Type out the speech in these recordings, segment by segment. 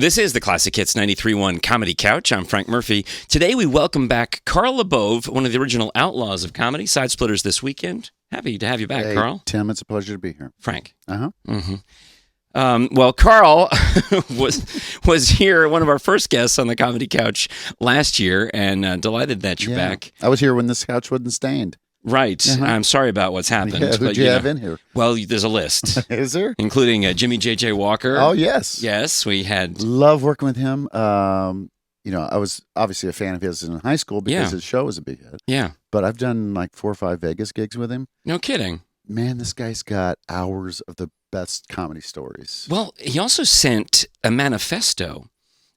This is the Classic Hits 93.1 Comedy Couch. I'm Frank Murphy. Today we welcome back Carl Labove, one of the original outlaws of comedy, Side Splitters this weekend. Happy to have you back, Hey, Carl. Tim, it's a pleasure to be here. Frank. Uh-huh. Well, Carl was here, one of our first guests on the Comedy Couch last year, and delighted that you're back. I was here when this couch wasn't stained. Right. I'm sorry about what's happened. Yeah, who'd you have in here? Well, there's a list. Is there? Including Jimmy J.J. Walker. Oh, yes. Yes, we had... Love working with him. I was obviously a fan of his in high school because his show was a big hit. Yeah. But I've done like 4 or 5 Vegas gigs with him. No kidding. Man, this guy's got hours of the best comedy stories. Well, he also sent a manifesto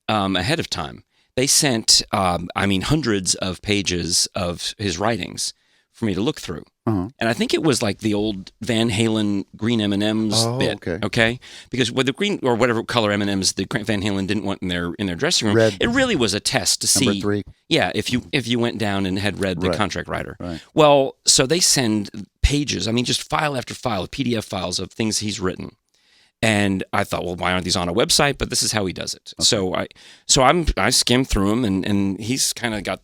ahead of time. They sent, hundreds of pages of his writings for me to look through. Uh-huh. And I think it was like the old Van Halen green M&Ms bit. Okay. Because with the green or whatever color M&Ms the Van Halen didn't want in their dressing room, Red. it really was a test to see. Number 3. Yeah, if you went down and had read the contract writer. Right. Well, so they send pages, just file after file, PDF files of things he's written. And I thought, well, why aren't these on a website? But this is how he does it. Okay. So I skimmed through them, and he's kind of got,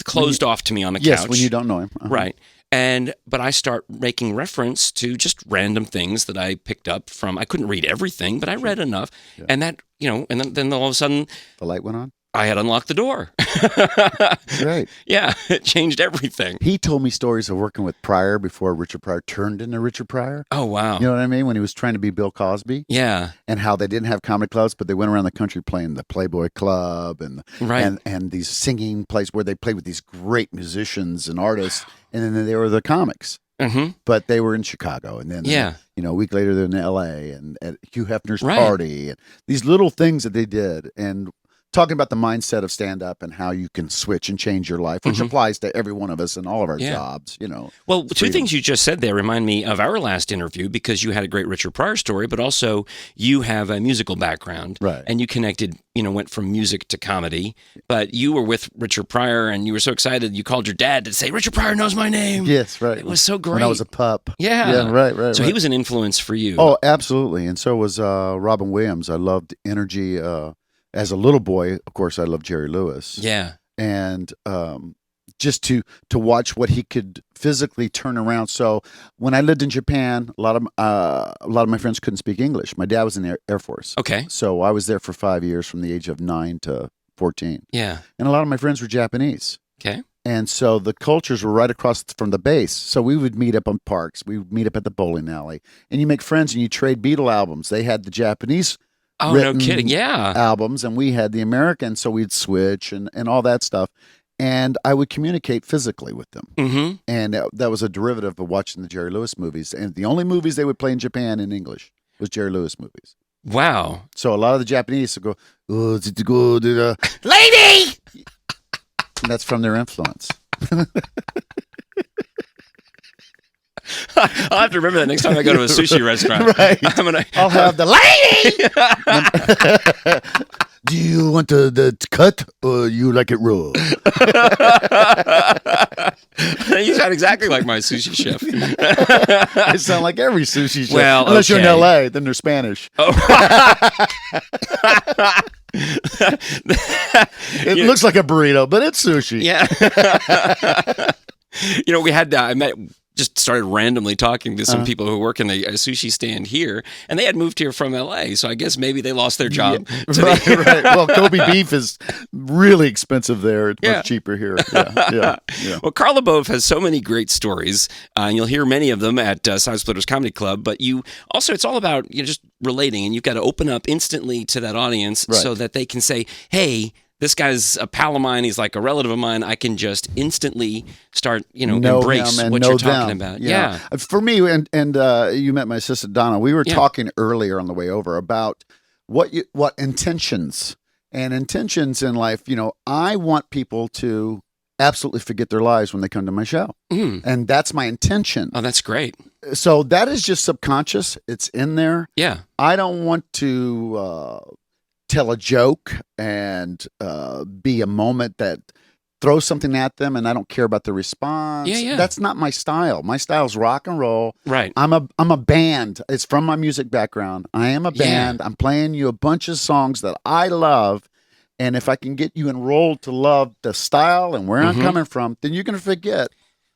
closed off to me on the couch. Yes, when you don't know him. Uh-huh. Right. But I start making reference to just random things that I picked up from, I couldn't read everything, but I read enough. Yeah. And that, and then all of a sudden. The light went on? I had unlocked the door. Right. Yeah, it changed everything. He told me stories of working with Pryor before Richard Pryor turned into Richard Pryor. Oh, wow. You know what I mean? When he was trying to be Bill Cosby. Yeah. And how they didn't have comedy clubs, but they went around the country playing the Playboy Club and and these singing places where they played with these great musicians and artists, and then they were the comics. Mm-hmm. But they were in Chicago, and then a week later they're in L.A. and at Hugh Hefner's party, and these little things that they did, and talking about the mindset of stand-up and how you can switch and change your life, which applies to every one of us in all of our jobs, Well, two things you just said there remind me of our last interview, because you had a great Richard Pryor story, but also you have a musical background. Right. And you connected, went from music to comedy. But you were with Richard Pryor, and you were so excited, you called your dad to say, Richard Pryor knows my name. Yes, right. It was so great. When I was a pup. Yeah. Right. So he was an influence for you. Oh, absolutely. And so was Robin Williams. I loved energy. As a little boy, of course, I loved Jerry Lewis. Yeah. And just to watch what he could physically turn around. So when I lived in Japan, a lot of my friends couldn't speak English. My dad was in the Air Force. Okay. So I was there for 5 years, from the age of 9 to 14. Yeah. And a lot of my friends were Japanese. Okay. And so the cultures were right across from the base. So we would meet up on parks. We would meet up at the bowling alley. And you make friends and you trade Beatle albums. They had the Japanese no kidding. Yeah. albums, and we had the American, so we'd switch and all that stuff. And I would communicate physically with them. Mm-hmm. And that was a derivative of watching the Jerry Lewis movies. And the only movies they would play in Japan in English was Jerry Lewis movies. Wow. So a lot of the Japanese would go, oh, did you go to the lady? And that's from their influence. I'll have to remember that next time I go to a sushi restaurant. Right. I'll have the lady. Do you want the cut, or you like it raw? You sound exactly like my sushi chef. I sound like every sushi chef. Well, unless you're in L.A., then they're Spanish. Oh. It looks like a burrito, but it's sushi. Yeah. We had I just started randomly talking to some people who work in a sushi stand here, and they had moved here from LA, so I guess maybe they lost their job. Yeah. Right. Well, Kobe beef is really expensive there. It's much cheaper here. Yeah. Well, Carl Labove has so many great stories, and you'll hear many of them at Side Splitters Comedy Club, but you also, it's all about just relating, and you've got to open up instantly to that audience so that they can say, hey, this guy's a pal of mine. He's like a relative of mine. I can just instantly start, embrace what you're talking about. Yeah. For me, and you met my assistant Donna. We were talking earlier on the way over about what intentions and intentions in life. I want people to absolutely forget their lives when they come to my show, and that's my intention. Oh, that's great. So that is just subconscious. It's in there. Yeah. I don't want to tell a joke and be a moment that throw something at them and I don't care about the response. Yeah. That's not my style. My style's rock and roll. Right. I'm a band. It's from my music background. I am a band. I'm playing you a bunch of songs that I love. And if I can get you enrolled to love the style and where I'm coming from, then you're going to forget.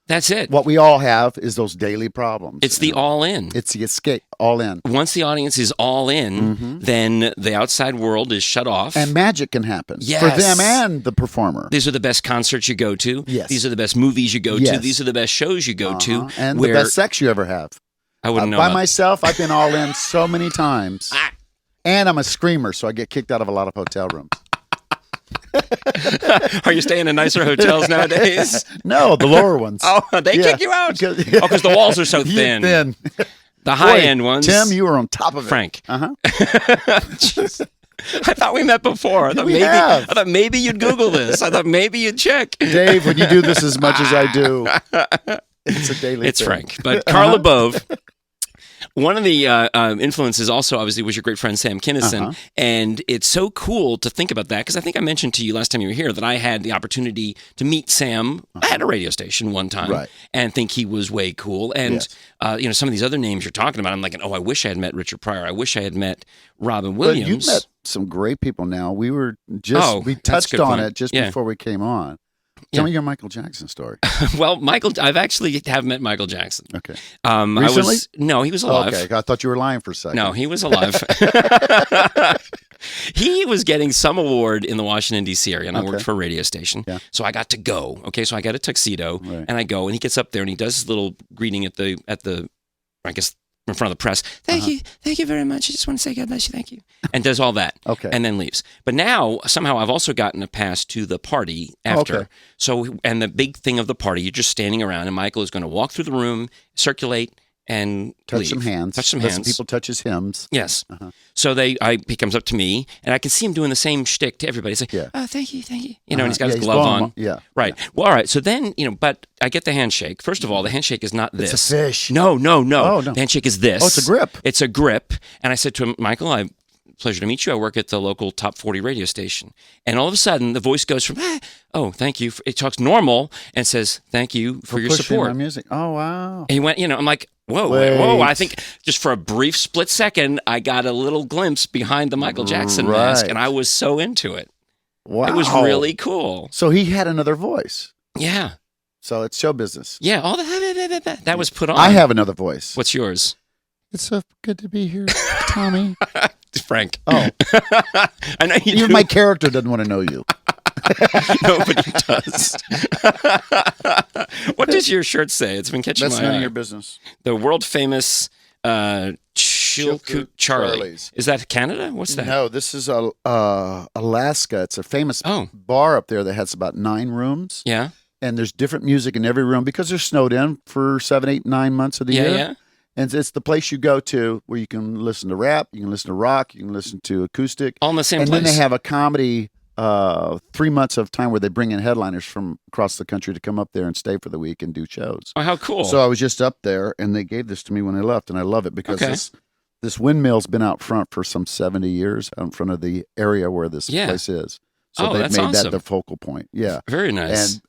That's it. What we all have is those daily problems. It's the all in. It's the escape, all in. Once the audience is all in, then the outside world is shut off. And magic can happen for them and the performer. These are the best concerts you go to. Yes. These are the best movies you go to. These are the best shows you go to. And the best sex you ever have. I wouldn't know. By myself, I've been all in so many times. And I'm a screamer, so I get kicked out of a lot of hotel rooms. Are you staying in nicer hotels nowadays? No, the lower ones. Oh, they kick you out? Because the walls are so thin. The high-end ones. Tim, you were on top of it. Frank. Uh-huh. I thought we met before. I thought maybe you'd Google this. I thought maybe you'd check. Dave, when you do this as much as I do, it's a daily It's thing. Frank. But Carl Labove, one of the influences also obviously was your great friend Sam Kinison. And it's so cool to think about that because I think I mentioned to you last time you were here that I had the opportunity to meet Sam at a radio station one time and think he was way cool. And, some of these other names you're talking about, I'm like, oh, I wish I had met Richard Pryor. I wish I had met Robin Williams. But you've met some great people now. We were just, we touched on it just before we came on. Tell me your Michael Jackson story. Well, I've actually met Michael Jackson. Okay. Recently? No, he was alive. Okay, I thought you were lying for a second. No, he was alive. He was getting some award in the Washington, D.C. area, and I worked for a radio station. Yeah. So I got to go. Okay, so I got a tuxedo, and I go, and he gets up there, and he does his little greeting at the I guess, in front of the press. Thank you very much. I just want to say God bless you, thank you. And does all that. And then leaves. But now, somehow, I've also gotten a pass to the party after. So, and the big thing of the party, you're just standing around, and Michael is going to walk through the room, circulate, and touch some hands. Listen, people touch his hymns. Yes. So he comes up to me, and I can see him doing the same shtick to everybody. He's like, oh, thank you. And he's got his glove on. Right. Well, all right. So then, but I get the handshake. First of all, the handshake is not this. It's a fish. No. Oh, no. The handshake is this. Oh, it's a grip. It's a grip. And I said to him, Michael, pleasure to meet you. I work at the local top 40 radio station. And all of a sudden, the voice goes from, oh, thank you. It talks normal and says, thank you for your support. My music. Oh, wow. And he went, I'm like, whoa. I think just for a brief split second, I got a little glimpse behind the Michael Jackson mask, and I was so into it. Wow. It was really cool. So he had another voice. Yeah. So it's show business. Yeah, all that was put on. I have another voice. What's yours? It's so good to be here, Tommy. Frank. Oh. I know you Even do. my character doesn't want to know you. Nobody does. What does your shirt say? It's been catching my eye. That's none of your business. The world famous Chilkoot Charlie's. Is that Canada? What's that? No, this is Alaska. It's a famous bar up there that has about 9 rooms. Yeah. And there's different music in every room because they're snowed in for 7, 8, 9 months of the year. Yeah. And it's the place you go to where you can listen to rap, you can listen to rock, you can listen to acoustic. All in the same place. And then they have a comedy 3 months of time where they bring in headliners from across the country to come up there and stay for the week and do shows. Oh, how cool. So I was just up there, and they gave this to me when I left, and I love it because this windmill's been out front for some 70 years out in front of the area where this place is. So they've made that the focal point. Yeah. Very nice. And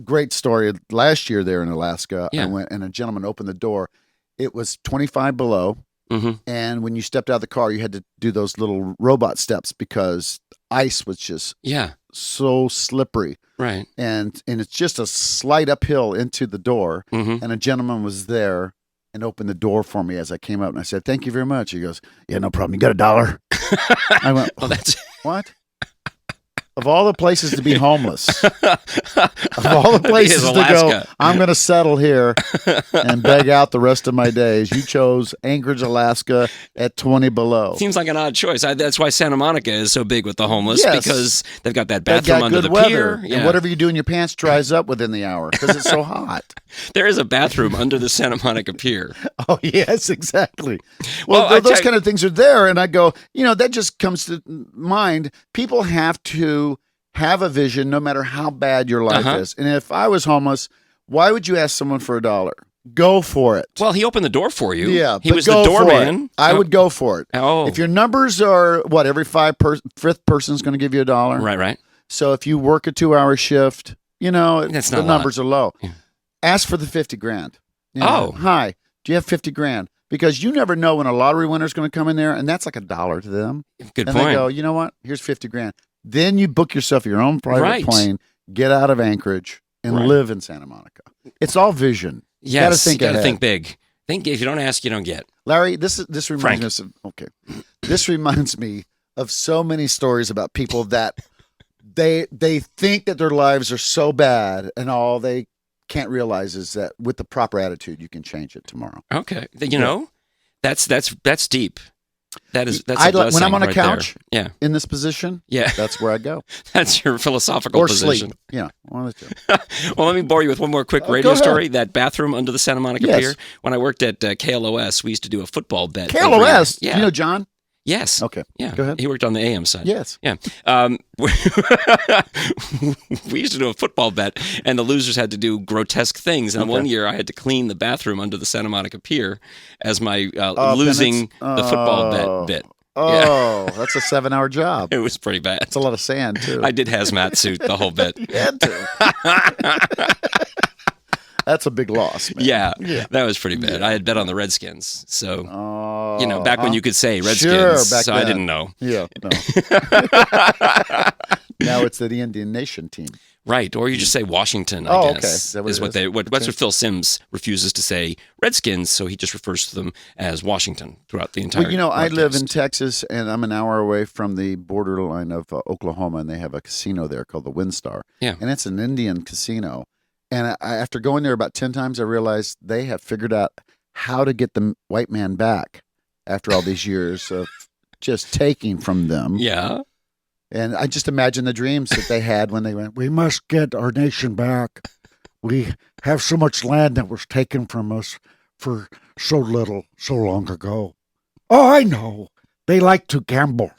great story. Last year there in Alaska, I went, and a gentleman opened the door. It was 25 below, and when you stepped out of the car, you had to do those little robot steps because ice was just so slippery. Right. And it's just a slight uphill into the door, and a gentleman was there and opened the door for me as I came up, and I said, "Thank you very much." He goes, "Yeah, no problem. You got $1?" I went, "Well, that's what?" Of all the places to be homeless, of all the places to go, I'm going to settle here and beg out the rest of my days. You chose Anchorage, Alaska at 20 below. Seems like an odd choice. That's why Santa Monica is so big with the homeless, because they've got that bathroom under the pier. Yeah. And whatever you do in your pants dries up within the hour because it's so hot. There is a bathroom under the Santa Monica pier. Oh, yes, exactly. Well, those kind of things are there. And I go, that just comes to mind. People have to have a vision no matter how bad your life is. And if I was homeless, why would you ask someone for $1? Go for it. Well, he opened the door for you. Yeah, he was the doorman. I would go for it. Oh. If your numbers are, every fifth person's going to give you $1? Right. So if you work a 2-hour shift, the numbers are low. Yeah. Ask for the 50 grand. Oh. Hi, do you have 50 grand? Because you never know when a lottery winner is going to come in there, and that's like $1 to them. Good and point. They go, you know what? Here's 50 grand. Then you book yourself your own private plane, get out of Anchorage, and live in Santa Monica. It's all vision. Yes, you got to think big. Think if you don't ask, you don't get. Larry, this reminds me This reminds me of so many stories about people that they think that their lives are so bad, and all they can't realize is that with the proper attitude, you can change it tomorrow. Okay, that's deep. That's a blessing when I'm on a right couch, there. in this position, that's where I go. That's your philosophical position. Sleep. Yeah, one of the two. Well, let me bore you with one more quick radio story. That bathroom under the Santa Monica Pier. When I worked at KLOS, we used to do a football bet. KLOS? Yeah. You know John? Yes. Okay. Yeah. Go ahead. He worked on the AM side. Yes. Yeah. We used to do a football bet, and the losers had to do grotesque things. And one year, I had to clean the bathroom under the Santa Monica Pier as my losing the football bet bit. Oh, that's a 7-hour job. It was pretty bad. It's a lot of sand, too. I did hazmat suit the whole bit. You had to. That's a big loss, man. Yeah, that was pretty bad. I had bet on the Redskins. So, back when you could say Redskins, so I didn't know. Yeah, no. Now it's the Indian Nation team. Right, or you just say Washington, I guess. Okay. Is what Phil Simms refuses to say Redskins, so he just refers to them as Washington throughout the entire Well, I live in Texas, and I'm an hour away from the borderline of Oklahoma, and they have a casino there called the WinStar. Yeah. And it's an Indian casino. And after going there about 10 times, I realized they have figured out how to get the white man back after all these years of just taking from them. Yeah. And I just imagine the dreams that they had when they went, we must get our nation back. We have so much land that was taken from us for so little, so long ago. Oh, I know. They like to gamble.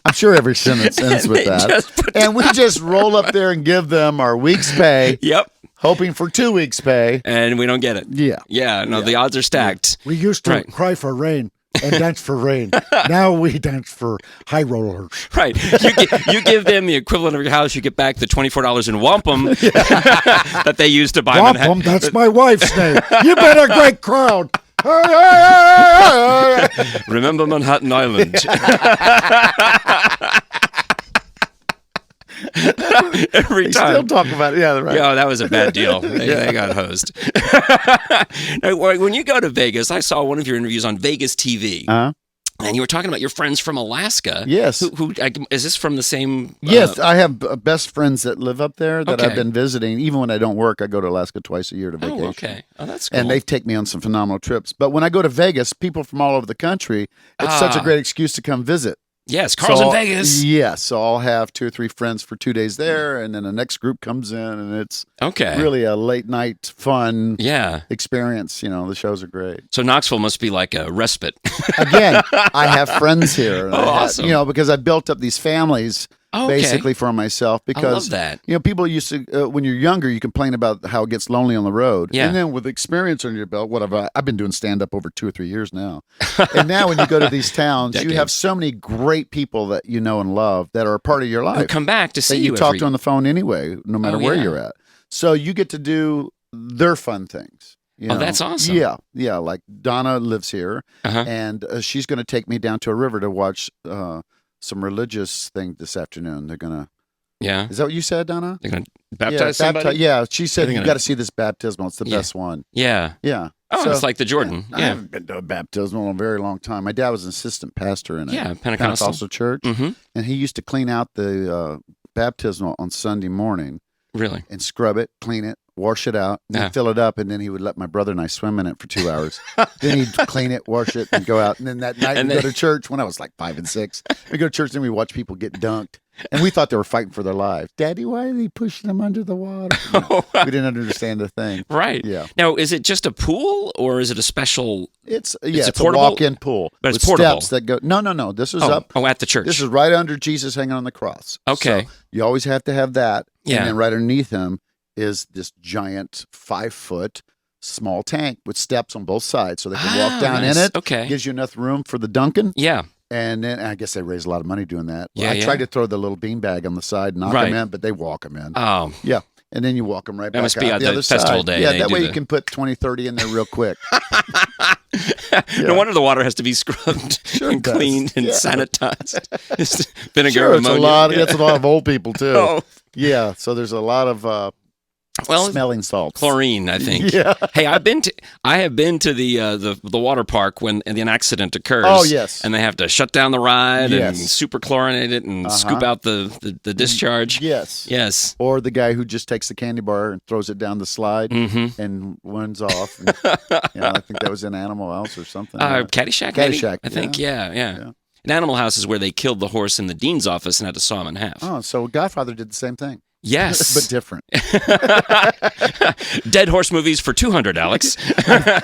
I'm sure every sentence ends with that. And we just roll up there and give them our week's pay. Yep. Hoping for 2 weeks' pay. And we don't get it. Yeah. Yeah, no, the odds are stacked. We used to cry for rain and dance for rain. Now we dance for high rollers. Right. You give them the equivalent of your house, you get back the $24 in wampum that they used to buy wampum, that's my wife's name. You've been a great crowd. Remember Manhattan Island. Every time. Still talk about it. Yeah, right. Yeah, that was a bad deal. They got hosed. Now, when you go to Vegas, I saw one of your interviews on Vegas TV. Uh-huh. And you were talking about your friends from Alaska. Yes. Who is this from the same? Yes, I have best friends that live up there that I've been visiting. Even when I don't work, I go to Alaska twice a year to vacation. Oh, okay. Oh, that's cool. And they take me on some phenomenal trips. But when I go to Vegas, people from all over the country, it's such a great excuse to come visit. Yes, Carl's in Vegas. Yes, so I'll have 2 or 3 friends for 2 days there, and then the next group comes in, and it's really a late night fun experience. The shows are great. So Knoxville must be like a respite. Again, I have friends here. Awesome. Because I built up these families. Basically for myself, because I love that. People used to when you're younger, you complain about how it gets lonely on the road, and then with experience under your belt, I've been doing stand up over 2 or 3 years now, and now when you go to these towns, you have so many great people that you know and love that are a part of your life. Who come back to see you. Talk to on the phone anyway, no matter where you're at. So you get to do their fun things. That's awesome. Yeah. Like Donna lives here, and she's going to take me down to a river to watch some religious thing this afternoon. They're gonna. Yeah. Is that what you said, Donna? They're gonna baptize somebody. Yeah, she said you got to see this baptismal. It's the best one. Yeah. Yeah. Oh, it's like the Jordan. I haven't been to a baptismal in a very long time. My dad was an assistant pastor in a Pentecostal church, and he used to clean out the baptismal on Sunday morning. Really? And scrub it, clean it, wash it out, and then fill it up, and then he would let my brother and I swim in it for 2 hours. Then he'd clean it, wash it, and go out. And then that night we'd go to church when I was like 5 and 6. We'd go to church and we watch people get dunked. And we thought they were fighting for their lives. Daddy, why are they pushing them under the water? We didn't understand the thing. Right. Yeah. Now, is it just a pool or is it a special? It's a walk-in pool. But it's portable. Steps that go. No. This is up. Oh, at the church. This is right under Jesus hanging on the cross. Okay. So you always have to have that. Yeah. And then right underneath him is this giant 5-foot small tank with steps on both sides so they can walk down nice. in it. Okay. Gives you enough room for the Dunkin'. Yeah. And then I guess they raise a lot of money doing that. Yeah, I tried to throw the little beanbag on the side, knock them in, but they walk them in. Oh. Yeah. And then you walk them right back must be out on the the other festival side. day. Yeah, they that do way the- you can put 20, 30 in there real quick. No wonder the water has to be scrubbed and does. cleaned and sanitized. It's vinegar, Sure, it's ammonia. it's a lot of old people too. Oh. Yeah, so there's a lot of smelling salts. Chlorine, I think. Yeah. Hey, I have been to the water park when an accident occurs. Oh, yes. And they have to shut down the ride and Yes. super chlorinate it and scoop out the discharge. Yes. Yes. Or the guy who just takes the candy bar and throws it down the slide and runs off. And, I think that was in Animal House or something. Caddyshack, maybe? Caddyshack, I think, yeah. In Animal House is where they killed the horse in the dean's office and had to saw him in half. Oh, so Godfather did the same thing. Yes. But different. Dead horse movies for $200, Alex.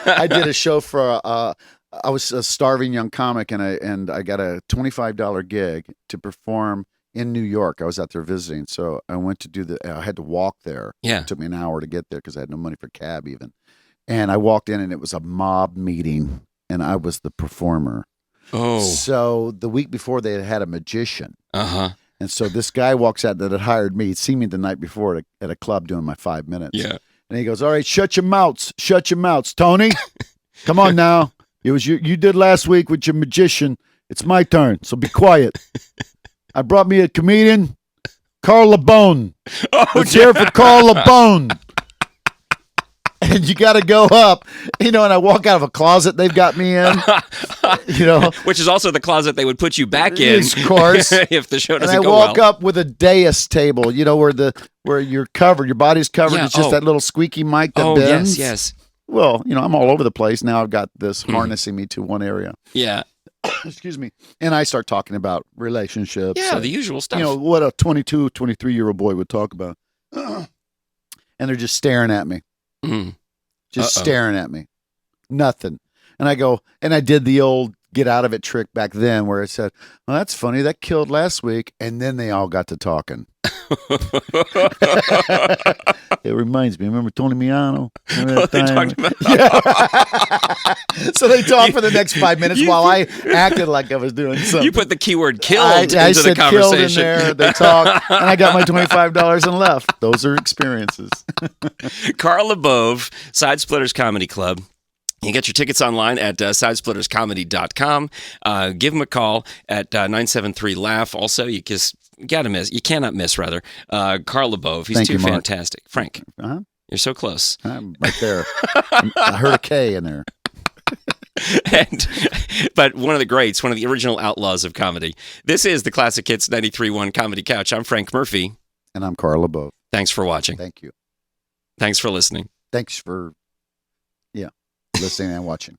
I did a show for I was a starving young comic, and I got a $25 gig to perform in New York. I was out there visiting, so I went to I had to walk there. Yeah. It took me an hour to get there because I had no money for cab even. And I walked in, and it was a mob meeting, and I was the performer. Oh. So the week before, they had had a magician. Uh-huh. And so this guy walks out that had hired me. He'd seen me the night before at a club doing my 5 minutes. Yeah. And he goes, "All right, shut your mouths, Tony. Come on now. It was you did last week with your magician. It's my turn, so be quiet. I brought me a comedian, Carl Labone. Let's hear it for Carl Labone." And you got to go up, and I walk out of a closet they've got me in, Which is also the closet they would put you back in, of course, if the show doesn't and I go walk well. up with a dais table, where you're covered, your body's covered. Yeah, It's just that little squeaky mic that bends. Yes. Well, I'm all over the place now. I've got this harnessing me to one area. Yeah. Excuse me. And I start talking about relationships. Yeah, the usual stuff. What a 22, 23-year-old boy would talk about. And they're just staring at me. Mm. Just staring at me. Nothing. And I go, and I did the old get out of it trick back then where I said, "Well, that's funny. That killed last week." And then they all got to talking. It reminds me. Remember Tony Miano? Remember that They time? talked about So they talked for the next 5 minutes while I acted like I was doing something. You put the keyword killed I into said the killed in conversation. there. They talked, and I got my $25 and left. Those are experiences. Carl Labove, Side Splitters Comedy Club. You get your tickets online at sidesplitterscomedy.com. Give him a call at 973-LAUGH. Also, you cannot miss, Carl Labove. He's Thank too you, Mark. fantastic. Frank, you're so close. I'm right there. I heard a K in there. But one of the greats, one of the original outlaws of comedy. This is the Classic Hits 93.1 Comedy Couch. I'm Frank Murphy. And I'm Carl Labove. Thanks for watching. Thank you. Thanks for listening. Thanks for listening and watching.